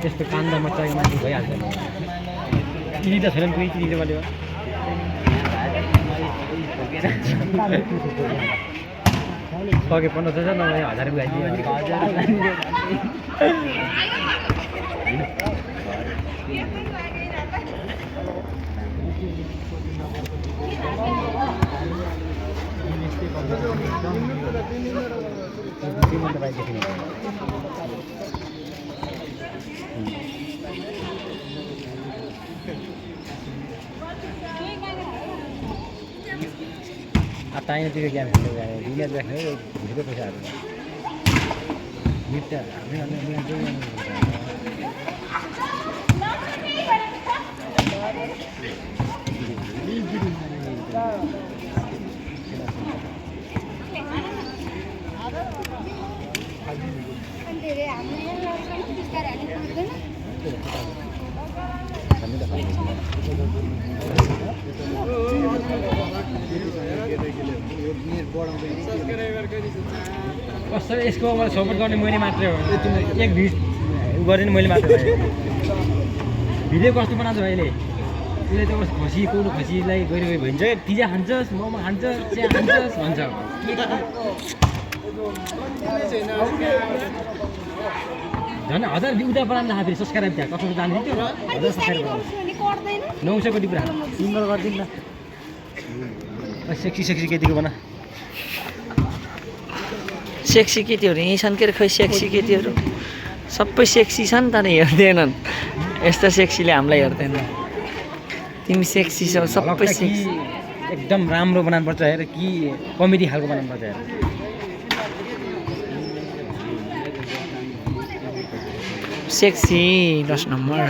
त्यस्तो कान्दा मचाएको मान्छे भइहाल्छ नि चिनी त छैन कोही चिनी मैले सके 15,000 नभए 1000 Atanya juga game itu ya, ini aja kan, itu bisa ada. Kita, ini aja yang. कसरी यसको मलाई सपोर्ट गर्ने मैले मात्रै हो एक भिड गरेन मैले मात्रै भिडियो कस्तो बनाउँछ अहिले उसले त खसी कोही खसीलाई गइरहेको भन्छ पिज्जा खान्छस् मोमो खान्छस् चिया खान्छस् भन्छ झन् 1000 उता बनाउनु फेरि सब्सक्राइब त्यहाँ कसरी जाने थियो 1000 सब्सक्राइब 900 कोटी पुरा सिङ्गल गरिदिनु न सेक्सी केटीको बना सेक्सी केटीहरू यहीँ छन् के खै सेक्सी केटीहरू सबै सेक्सी छन् तर हेर्दैनन् यस्ता सेक्सीले हामीलाई हेर्दैन तिमी सेक्सी छौ सबै सेक्सी एकदम राम्रो बनाउनु पर्छ हेर कि कमेडी खालको बनाउनु पर्छ हेर सेक्सी 10 नम्बर